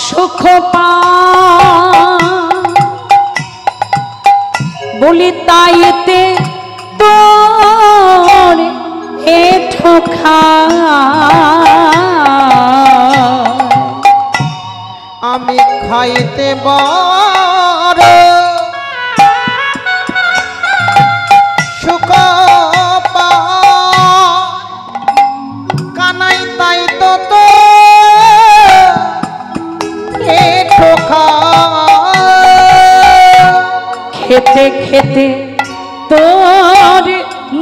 সুখ পা বলি তাইতে তোর এঠো খা আমি খাইতে বড় সুখ কানাই তাই তো তো খেতে খেতে তোর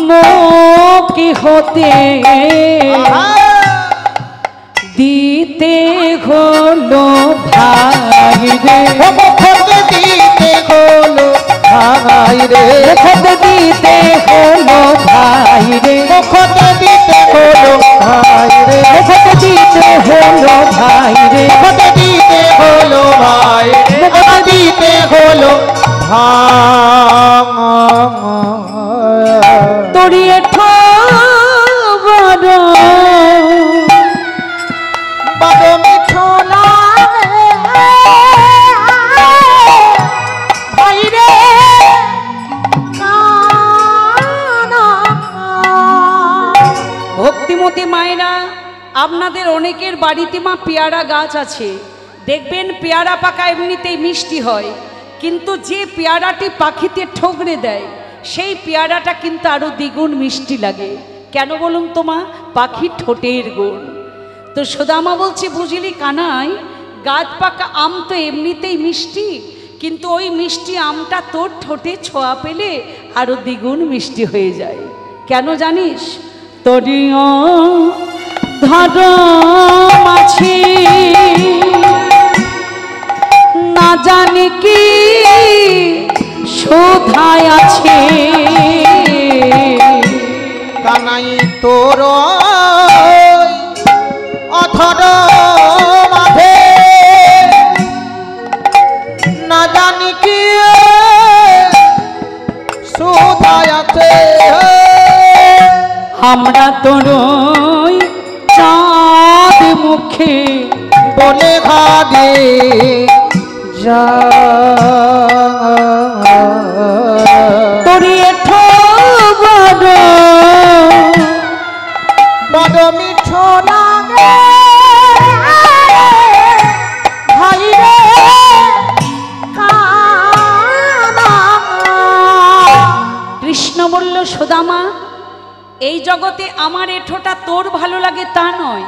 মুখি হতে দিতে হলো ভাই রে মুখতে দিতে হলো ভাই রে মুখতে দিতে হলো ভাই রে মুখতে দিতে হলো ভাই রে মুখতে দিতে হলো ভাই রে মুখতে দিতে হলো ভাই মুখতে দিতে হলো তোরি এঠো বড় বড় মিঠো লাগে ভাই রে ভক্তিমতী মায়েরা আপনাদের অনেকের বাড়িতে মা পেয়ারা গাছ আছে, দেখবেন পেয়ারা পাকা এমনিতেই মিষ্টি হয়, কিন্তু যে পেয়ারাটি পাখিতে ঠোকরে দেয় সেই পেয়ারাটা কিন্তু আরো দ্বিগুণ মিষ্টি লাগে। কেন বলুন তো মা? পাখির ঠোঁটের গুণ। তো সুদামা বলছে, বুঝলি কানাই, গাছ পাকা আম তো এমনিতেই মিষ্টি, কিন্তু ওই মিষ্টি আমটা তোর ঠোঁটে ছোঁয়া পেলে আরো দ্বিগুণ মিষ্টি হয়ে যায়। কেন জানিস? তরিও ধর মাছি না জানি কি শোধায় আছে কানাই তোর অথর মাঝে না জানি কি শোধায় আছে আমরা তোর চাঁদ মুখে বলে ভাগে যা তোরি এঠো বড় বড় মিঠো লাগে ভাই রে কৃষ্ণ বলল, সুদামা, এই জগতে আমার এঠোটা তোর ভালো লাগে তা নয়,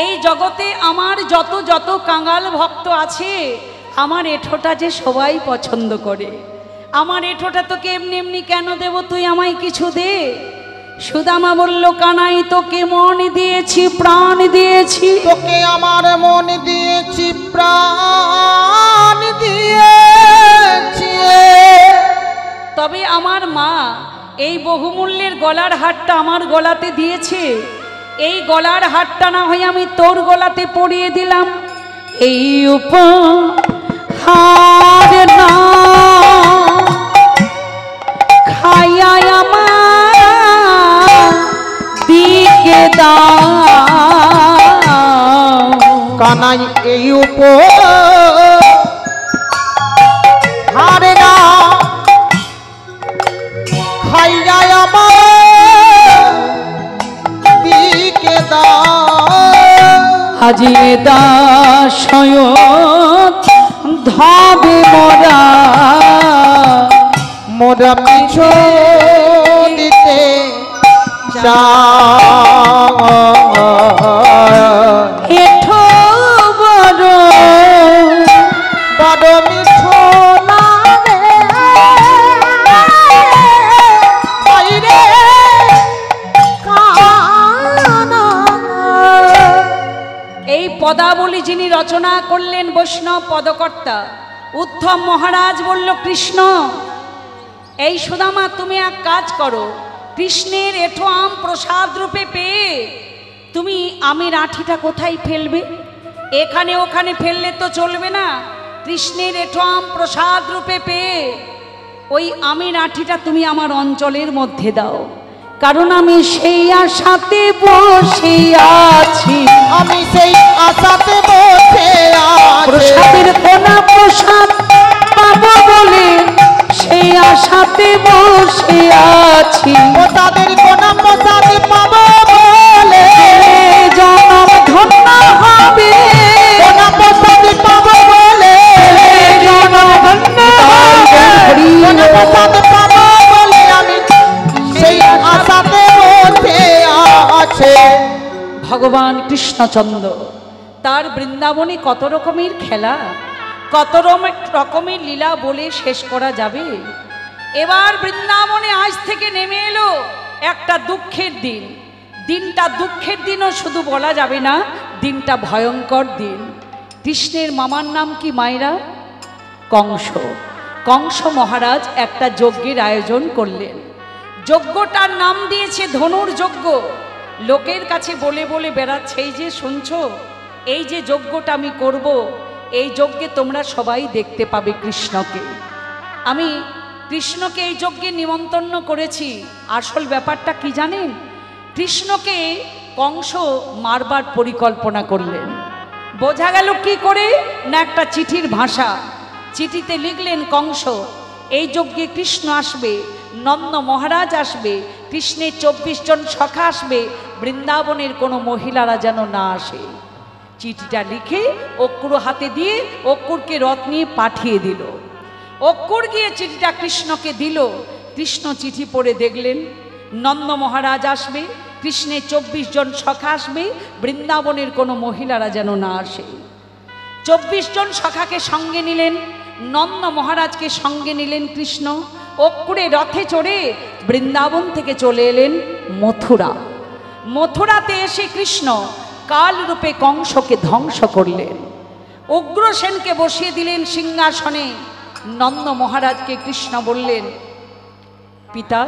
এই জগতে আমার যত যত কাঙাল ভক্ত আছে আমার এঠোটা যে সবাই পছন্দ করে। আমার এঠোটা তোকে এমনি এমনি কেন দেব, তুই আমায় কিছু দে। সুদামা বলল, কানাই তোকে মন দিয়েছি, প্রাণ দিয়েছি, তোকে আমার মন দিয়েছি, প্রাণ দিয়েছি, তবে আমার মা এই বহুমূল্যের গলার হারটা আমার গলাতে দিয়েছে, এই গলার হারটা না হয় আমি তোর গলাতে পরিয়ে দিলাম। এই উপহার না খাইয়া আমার দিকে দাও। কানাই এই উপহার না খাইয়া আমার দিকে দাও। হাজিয়ে দাসয় ধবে মোরা মোরা পিছু দিতে এঠো বড় বড় মিঠো লাগে ভাই রে এই পদাবলী যিনি রচনা করলেন বৈষ্ণব পদকর্তা উদ্ধব মহারাজ বলল, কৃষ্ণ, এই সুদামা তুমি এক কাজ করো, কৃষ্ণের এঠো আম প্রসাদ রূপে পেয়ে তুমি আমের আঠিটা কোথায় ফেলবে? এখানে ওখানে ফেললে তো চলবে না। কৃষ্ণের এঠো আম প্রসাদ রূপে পেয়ে ওই আমের আঠিটা তুমি আমার অঞ্চলের মধ্যে দাও, কারণ আমি সেই আশাতে বসে আছি, আমি সেই আশাতে বসে আছি। বসে আছি, প্রসাদের কোনা প্রসাদ পাবো বলে, জনম ধন্য হবে, কোনা প্রসাদ পাবো বলে, জনম ধন্য হবে, কোনা প্রসাদ পাবো বলে আমি সেই আশাতে বসে আছে। ভগবান কৃষ্ণচন্দ্র তার বৃন্দাবনে কত রকমের খেলা, কত রকমের লীলা বলে শেষ করা যাবে। এবার বৃন্দাবনে আজ থেকে নেমে এলো একটা দুঃখের দিন। দিনটা দুঃখের দিনও শুধু বলা যাবে না, দিনটা ভয়ঙ্কর দিন। কৃষ্ণের মামার নাম কি মায়েরা? কংস। কংস মহারাজ একটা যজ্ঞের আয়োজন করলেন। যজ্ঞটার নাম দিয়েছে ধনুর যজ্ঞ। লোকের কাছে বলে বলে বেড়াচ্ছে, এই যে শুনছো, এই যে যজ্ঞটা আমি করব, এই যজ্ঞে তোমরা সবাই দেখতে পাবে কৃষ্ণকে। আমি কৃষ্ণকে এই যজ্ঞে নিমন্ত্রণ করেছি। আসল ব্যাপারটা কি জানেন? কৃষ্ণকে কংস মারবার পরিকল্পনা করলেন। বোঝা গেল কি করে না, একটা চিঠির ভাষা। চিঠিতে লিখলেন কংস, এই যজ্ঞে কৃষ্ণ আসবে, নন্দ মহারাজ আসবে, কৃষ্ণের 24 জন সখা আসবে, বৃন্দাবনের কোনো মহিলারা যেন না আসে। চিঠিটা লিখে অক্কুর হাতে দিয়ে অক্কুরকে রথ নিয়ে পাঠিয়ে দিল। অক্কুর গিয়ে চিঠিটা কৃষ্ণকে দিল। কৃষ্ণ চিঠি পড়ে দেখলেন নন্দ মহারাজ আসবে, কৃষ্ণের 24 জন সখা আসবে, বৃন্দাবনের কোনো মহিলারা যেন না আসে। 24 জন সখাকে সঙ্গে নিলেন, নন্দ মহারাজকে সঙ্গে নিলেন কৃষ্ণ। অক্কুরে রথে চড়ে বৃন্দাবন থেকে চলে এলেন মথুরা। মথুরাতে এসে কৃষ্ণ কাল রূপে কংসকে ধ্বংস করলেন। উগ্রসেনকে বসিয়ে দিলেন সিংহাসনে। নন্দ মহারাজকে কৃষ্ণ বললেন, পিতা,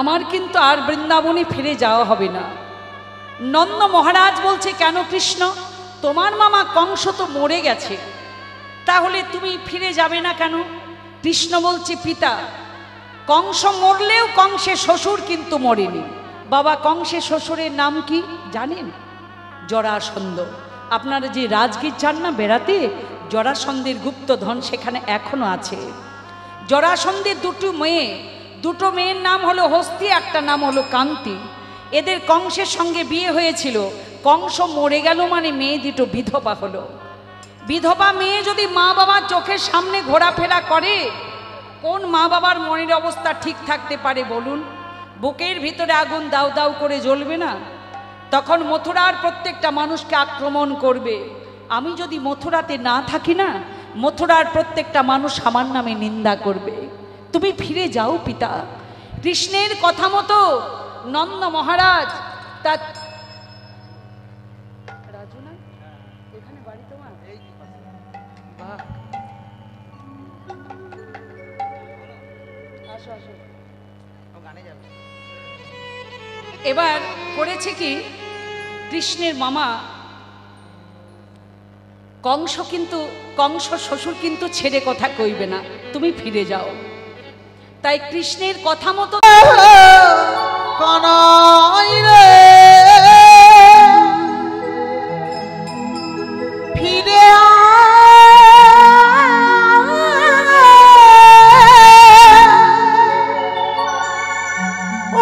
আমার কিন্তু আর বৃন্দাবনে ফিরে যাওয়া হবে না। নন্দ মহারাজ বলছে, কেন কৃষ্ণ? তোমার মামা কংস তো মরে গেছে, তাহলে তুমি ফিরে যাবে না কেন? কৃষ্ণ বলছে, পিতা, কংস মরলেও কংসের শ্বশুর কিন্তু মরেনি। বাবা, কংসের শ্বশুরের নাম কি জানেন? জরাসন্ধ। আপনারা যে রাজগীর যান না বেড়াতে, জরাসন্ধের গুপ্তধন সেখানে এখনো আছে। জরাসন্ধের দুটো মেয়ের নাম হলো হস্তি, একটা নাম হলো কান্তি। এদের কংসের সঙ্গে বিয়ে হয়েছিল। কংস মরে গেল মানে মেয়ে দুটো বিধবা হলো। বিধবা মেয়ে যদি মা বাবার চোখের সামনে ঘোরাফেরা করে, কোন মা বাবার মনের অবস্থা ঠিক থাকতে পারে বলুন? বুকের ভিতরে আগুন দাউ দাউ করে জ্বলবে না? তখন মথুরার প্রত্যেকটা মানুষকে আক্রমণ করবে। আমি যদি মথুরাতে না থাকি না, মথুরার প্রত্যেকটা মানুষ আমার নামে নিন্দা করবে। তুমি ফিরে যাও পিতা। কৃষ্ণের কথা মতো নন্দ মহারাজ তার রাজু না, এখানে বাড়ি তোমার? বাহ, আসো আসো। এবার করেছে কি, কৃষ্ণের মামা কংস শ্বশুর কিন্তু ছেড়ে কথা কইবে না, তুমি ফিরে যাও। তাই কৃষ্ণের কথা মতো কানাই রে ফিরে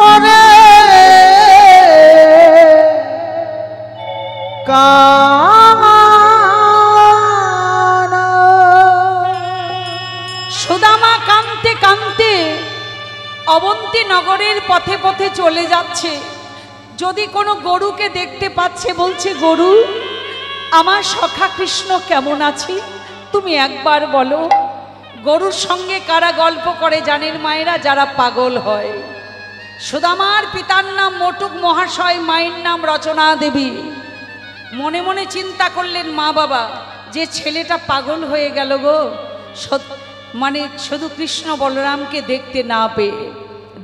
ওরে সুদামা কাঁদতে কাঁদতে অবন্তী নগরের পথে পথে চলে যাচ্ছে। যদি কোনো গরুকে দেখতে পাচ্ছে, বলছে, গরু, আমার সখা কৃষ্ণ কেমন আছে, তুমি একবার বলো। গরুর সঙ্গে কারা গল্প করে জানেন মায়েরা? যারা পাগল হয়। সুদামার পিতার নাম মটুক মহাশয়, মায়ের নাম রচনা দেবী। মনে মনে চিন্তা করলেন মা বাবা, যে ছেলেটা পাগল হয়ে গেল গো, মানে শুধু কৃষ্ণ বলরামকে দেখতে না পেয়ে।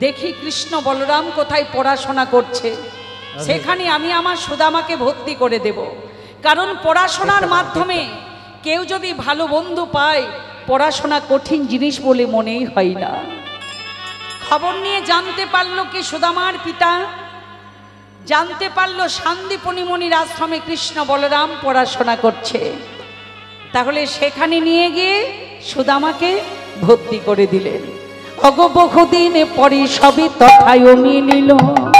দেখি কৃষ্ণ বলরাম কোথায় পড়াশোনা করছে, সেখানে আমি আমার সুদামাকে ভর্তি করে দেব। কারণ পড়াশোনার মাধ্যমে কেউ যদি ভালো বন্ধু পায়, পড়াশোনা কঠিন জিনিস বলে মনেই হয় না। খবর নিয়ে জানতে পারলো কি সুদামার পিতা, জানতে পারলো শান্তিপনি মুনির আশ্রমে কৃষ্ণ বলরাম পড়াশোনা করছে। তাহলে সেখানে নিয়ে গিয়ে সুদামাকে ভর্তি করে দিলেন। অগো বহুদিন পরে সবে তথায় মিলিল,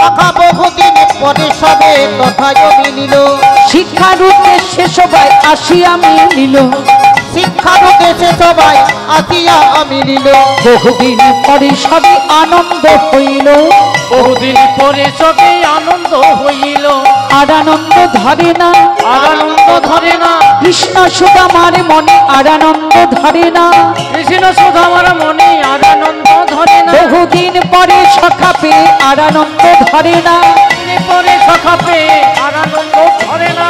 আহা বহুদিন পরে সবে তথায় মিলিল, শিক্ষার উদ্দেশ্যে সবাই আসিয়া মিলিল, শিক্ষার উদ্দেশ্যে সবাই আসিয়া মিলিল, বহুদিন পরে সবে আনন্দ হইল, বহুদিন পরে সবে আনন্দ হইল, আর আনন্দ ধরে না, আর আনন্দ ধরে না, কৃষ্ণ সুদামার মনে আর আনন্দ ধরে না, কৃষ্ণ সুধামার মনে আর আনন্দ ধরে না, বহুদিন পরে সখা পেয়ে আর আনন্দ ধরে না, বহুদিন পরে সখা পেয়ে আর আনন্দ ধরে না।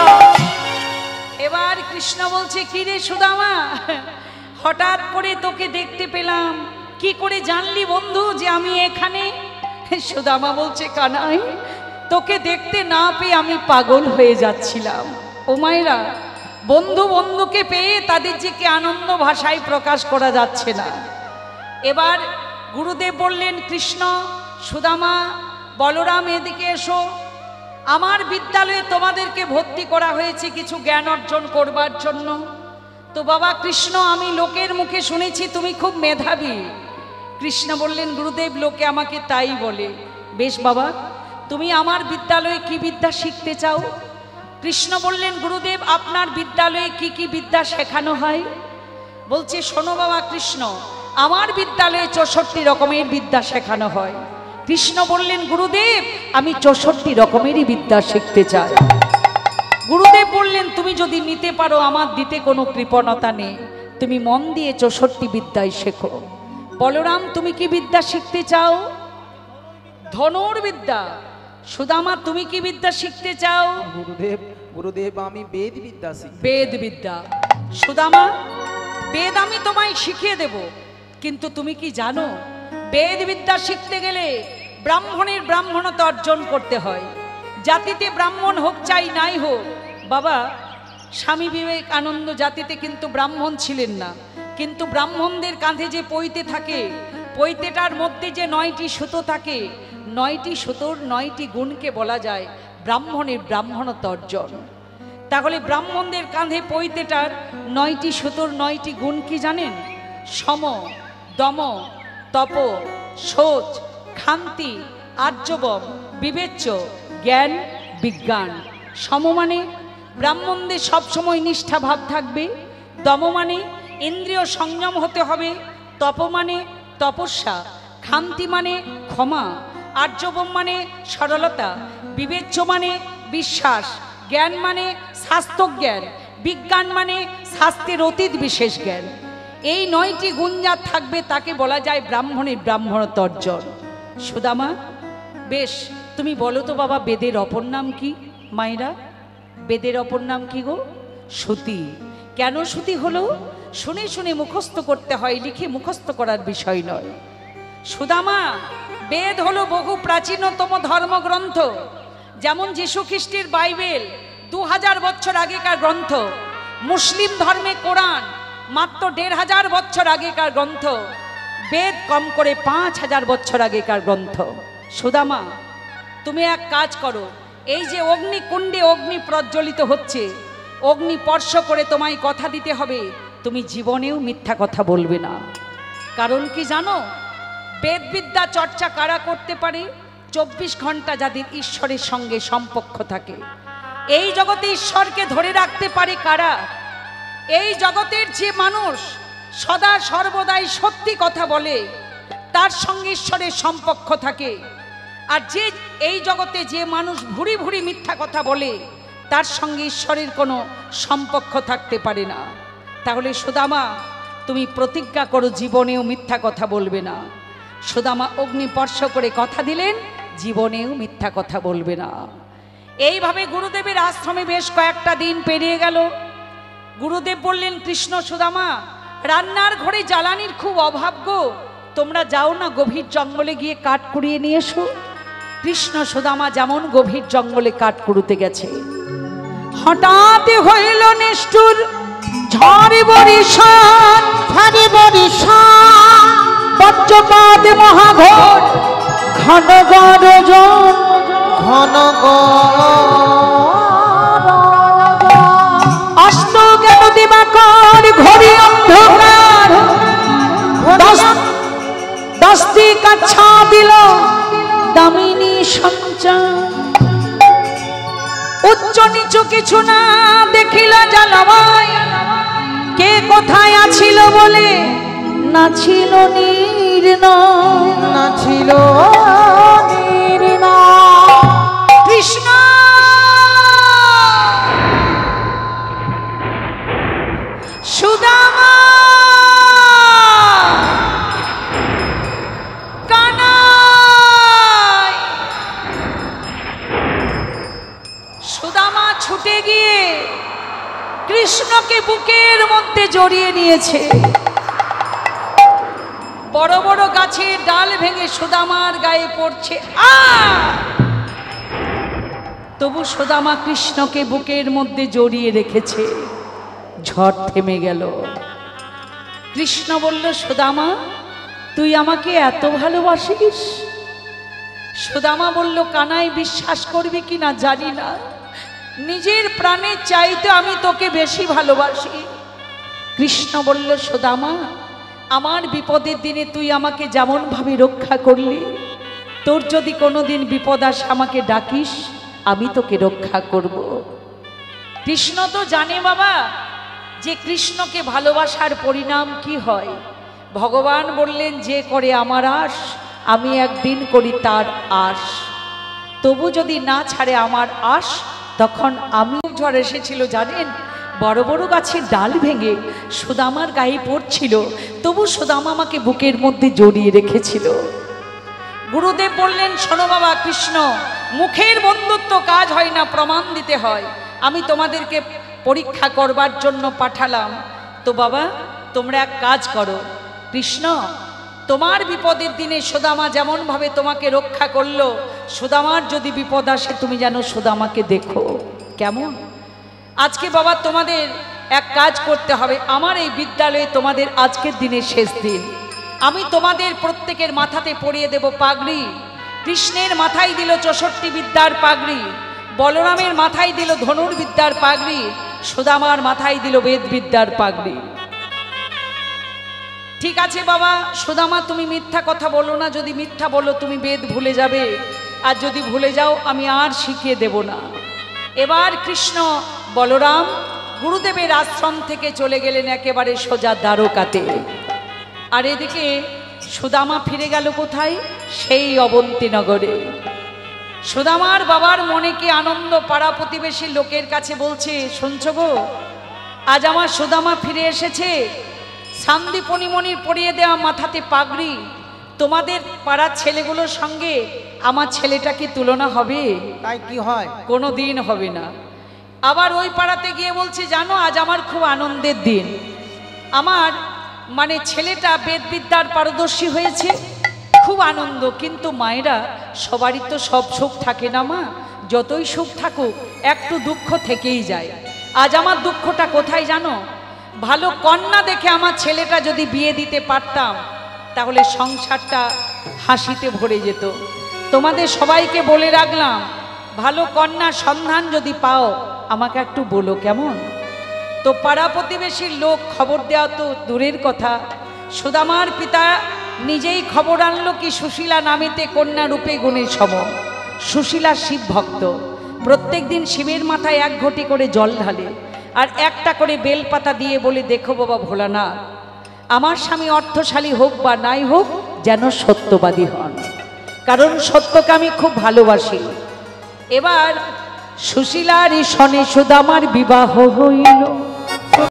এবার কৃষ্ণ বলছে, কি রে সুদামা, হঠাৎ করে তোকে দেখতে পেলাম, কি করে জানলি বন্ধু যে আমি এখানে? সুদামা বলছে, কানাই, তোকে দেখতে না পেয়ে আমি পাগল হয়ে যাচ্ছিলাম। ও মায়েরা, বন্ধু বন্ধুকে পেয়ে তাদের যে কি আনন্দ ভাষায় প্রকাশ করা যাচ্ছে না। এবার গুরুদেব বললেন, কৃষ্ণ, সুদামা, বলরাম, এদিকে এসো, আমার বিদ্যালয়ে তোমাদেরকে ভর্তি করা হয়েছে কিছু জ্ঞান অর্জন করবার জন্য। তো বাবা কৃষ্ণ, আমি লোকের মুখে শুনেছি তুমি খুব মেধাবী। কৃষ্ণ বললেন, গুরুদেব, লোকে আমাকে তাই বলে। বেশ বাবা, তুমি আমার বিদ্যালয়ে কি বিদ্যা শিখতে চাও? কৃষ্ণ বললেন, গুরুদেব, আপনার বিদ্যালয়ে কি কি বিদ্যা শেখানো হয়? বলছে, শোনো বাবা কৃষ্ণ, আমার বিদ্যালয়ে 64 রকমের বিদ্যা শেখানো হয়। কৃষ্ণ বললেন, গুরুদেব, আমি 64 রকমেরই বিদ্যা শিখতে চাই। গুরুদেব বললেন, তুমি যদি নিতে পারো, আমার দিতে কোনো কৃপণতা নেই, তুমি মন দিয়ে 64 বিদ্যায় শেখো। বলরাম, তুমি কি বিদ্যা শিখতে চাও? ধনুর্বিদ্যা। সুদামা, তুমি কি বিদ্যা শিখতে চাও? গুরুদেব, গুরুদেব, আমি বেদ বিদ্যা শিখি। বেদ বিদ্যা। সুদামা, বেদ আমি তোমায় শিখিয়ে দেব, কিন্তু তুমি কি জানো, বেদ বিদ্যা শিখতে গেলে ব্রাহ্মণের ব্রাহ্মণতা অর্জন করতে হয়। জাতিতে ব্রাহ্মণ হোক চাই নাই হোক। বাবা, স্বামী বিবেকানন্দ জাতিতে কিন্তু ব্রাহ্মণ ছিলেন না, কিন্তু ব্রাহ্মণদের কাঁধে যে পৈতে থাকে, পৈতেটার মধ্যে যে 9টি সুতো থাকে, 9টি সুতোর 9টি গুণকে বলা যায় ব্রাহ্মণের ব্রাহ্মণতা অর্জন। তাহলে ব্রাহ্মণদের কাঁধে পৈতেটার 9টি সুতোর 9টি গুণ কি জানেন? সম, দম, তপ, শোচ, ক্ষান্তি, আর্জবম, বিবেচ্য, জ্ঞান, বিজ্ঞান। সম মানে ব্রাহ্মণদের সবসময় নিষ্ঠা ভাব থাকবে, দম মানে ইন্দ্রিয় সংযম হতে হবে, তপ মানে তপস্যা, ক্ষান্তি মানে ক্ষমা, আর্জবম মানে সরলতা, বিবেচ্য মানে বিশ্বাস, জ্ঞান মানে শাস্ত্রজ্ঞান, বিজ্ঞান মানে শাস্ত্রের অতীত বিশেষ জ্ঞান। এই 9টি গুণ যা থাকবে তাকে বলা যায় ব্রাহ্মণের ব্রাহ্মণত্ব অর্জন। সুদামা, বেশ, তুমি বলো তো বাবা, বেদের অপর নাম কি? মায়েরা, বেদের অপর নাম কি গো? শ্রুতি। কেন শ্রুতি হলো? শুনে শুনে মুখস্থ করতে হয়, লিখে মুখস্থ করার বিষয় নয়। সুদামা, বেদ হলো বহু প্রাচীনতম ধর্মগ্রন্থ। যেমন যীশু খ্রিস্টের বাইবেল 2000 বছর আগেকার গ্রন্থ, মুসলিম ধর্মে কোরআন মাত্র 1500 বছর আগেকার গ্রন্থ, বেদ কম করে 5000 বছর আগেকার গ্রন্থ। সুদামা, তুমি এক কাজ করো, এই যে অগ্নিকুণ্ডে অগ্নি প্রজ্বলিত হচ্ছে, অগ্নি স্পর্শ করে তোমায় কথা দিতে হবে, তুমি জীবনেও মিথ্যা কথা বলবে না। কারণ কি জানো? বেদবিদ্যা চর্চা কারা করতে পারে? 24 ঘন্টা যাদের ঈশ্বরের সঙ্গে সম্পর্ক থাকে। এই জগতে ঈশ্বরকে ধরে রাখতে পারে কারা? এই জগতের যে মানুষ সদা সর্বদাই সত্যি কথা বলে, তার সঙ্গে ঈশ্বরের সম্পর্ক থাকে। আর যে এই জগতে যে মানুষ ভুরি ভুরি মিথ্যা কথা বলে, তার সঙ্গে ঈশ্বরের কোনো সম্পর্ক থাকতে পারে না। তাহলে সুদামা, তুমি প্রতিজ্ঞা করো, জীবনেও মিথ্যা কথা বলবে না। সুদামা অগ্নি স্পর্শ করে কথা দিলেন, জীবনেও মিথ্যা কথা বলবে না। এইভাবে গুরুদেবের আশ্রমে বেশ কয়েকটা দিন পেরিয়ে গেল। গুরুদেব বললেন, কৃষ্ণ, সুদামা, রান্নার ঘরে জ্বালানির খুব অভাব গো, তোমরা যাও না গভীর জঙ্গলে গিয়ে কাঠ কুড়িয়ে নিয়ে এসো। কৃষ্ণ সুদামা যেমন গভীর জঙ্গলে কাঠ কুড়ুতে গেছে, হঠাৎ হইল নিষ্ঠুর ঝড় বরিশান, ঝড় বরিশান, বজ্রপাত মহাঘোর, ঘন গর্জন, ঘন অস্ত গেল দিবাকর, ঘড়ি অন্ধকার, দস্ত সঞ্চার, উচ্চ নিচু কিছু না দেখিলা জালামায়, কে কোথায় আছিল বলে না ছিল নির্ণয়, না ছিল কৃষ্ণ সুদামা কানাই। সুদামা ছুটে গিয়ে কৃষ্ণকে বুকের মধ্যে জড়িয়ে নিয়েছে। বড় বড় গাছের ডাল ভেঙে সুদামার গায়ে পড়ছে, তবু সুদামা কৃষ্ণকে বুকের মধ্যে জড়িয়ে রেখেছে। ঝড় থেমে গেল। কৃষ্ণ বলল, সুদামা তুই আমাকে এত ভালোবাসিস? সুদামা বলল, কানাই বিশ্বাস করবি কি না জানি না, নিজের প্রাণের চাইতে আমি তোকে বেশি ভালোবাসি। কৃষ্ণ বলল, সুদামা আমার বিপদের দিনে তুই আমাকে যেমন ভাবে রক্ষা করলি, তোর যদি কোনোদিন বিপদ আসে আমাকে ডাকিস, আমি তোকে রক্ষা করব। কৃষ্ণ তো জানে বাবা যে কৃষ্ণকে ভালোবাসার পরিণাম কি হয়। ভগবান বললেন, যে করে আমার আশ আমি একদিন করি তার আশ, তবু যদি না ছাড়ে আমার আশ, তখন আমিও ঝড় এসেছিল জানেন, বড় বড় গাছের ডাল ভেঙে সুদামার গায়ে পড়ছিল, তবু সুদামা আমাকে বুকের মধ্যে জড়িয়ে রেখেছিল। গুরুদেব বললেন, শোনো বাবা কৃষ্ণ, মুখের বন্ধুত্ব কাজ হয় না, প্রমাণ দিতে হয়। আমি তোমাদেরকে পরীক্ষা করবার জন্য পাঠালাম। তো বাবা তোমরা এক কাজ করো, কৃষ্ণ তোমার বিপদের দিনে সুদামা যেমনভাবে তোমাকে রক্ষা করলো, সুদামার যদি বিপদ আসে তুমি যেন সুদামাকে দেখো। কেমন? আজকে বাবা তোমাদের এক কাজ করতে হবে। আমার এই বিদ্যালয়ে তোমাদের আজকের দিনের শেষ দিন, আমি তোমাদের প্রত্যেকের মাথাতে পরিয়ে দেব পাগড়ি। কৃষ্ণের মাথায় দিল 64 বিদ্যার পাগড়ি, বলরামের মাথায় দিল ধনুর্বিদ্যার পাগড়ি, সুদামার মাথায় দিল বেদ বিদ্যার পাগড়ি। ঠিক আছে বাবা, সুদামা তুমি মিথ্যা কথা বলো না, যদি মিথ্যা বলো তুমি বেদ ভুলে যাবে, আর যদি ভুলে যাও আমি আর শিখিয়ে দেব না। এবার কৃষ্ণ বলরাম গুরুদেবের আশ্রম থেকে চলে গেলেন একেবারে সোজা দ্বারকাতে। আর এদিকে সুদামা ফিরে গেল কোথায়? সেই অবন্তীনগরে। সুদামার বাবার মনে কি আনন্দ! পাড়া প্রতিবেশী লোকের কাছে বলছে, শুনছ গো, আজ আমার সুদামা ফিরে এসেছে, শান্তিপণিমণির পরিয়ে দেওয়া মাথাতে পাগড়ি, তোমাদের পাড়ার ছেলেগুলোর সঙ্গে আমার ছেলেটা কি তুলনা হবে? তাই কি হয়? কোনো দিন হবে না। আবার ওই পাড়াতে গিয়ে বলছে, জানো আজ আমার খুব আনন্দের দিন, আমার মানে ছেলেটা বেদবিদ্যার পারদর্শী হয়েছে, খুব আনন্দ। কিন্তু মায়েরা সবারই তো সব সুখ থাকে না মা, যতই সুখ থাকুক একটু দুঃখ থেকেই যায়। আজ আমার দুঃখটা কোথায় জানো? ভালো কন্যা দেখে আমার ছেলেটা যদি বিয়ে দিতে পারতাম, তাহলে সংসারটা হাসিতে ভরে যেত। তোমাদের সবাইকে বলে রাখলাম, ভালো কন্যার সন্ধান যদি পাও আমাকে একটু বলো, কেমন? তো পাড়া প্রতিবেশীর লোক খবর দেওয়া তো দূরের কথা, সুদামার পিতা নিজেই খবর আনলো কি সুশীলা নামেতে কন্যা রূপে গুণে সম। সুশীলা শিব ভক্ত, প্রত্যেক দিন শিবের মাথায় 1 ঘটি করে জল ঢালে, আর একটা করে বেলপাতা দিয়ে বলে, দেখো বাবা ভোলানাথ, আমার স্বামী অর্থশালী হোক বা নাই হোক, যেন সত্যবাদী হন, কারণ সত্যকে আমি খুব ভালোবাসি। এবার সুশীলার সনে সুদামার বিবাহ হইল।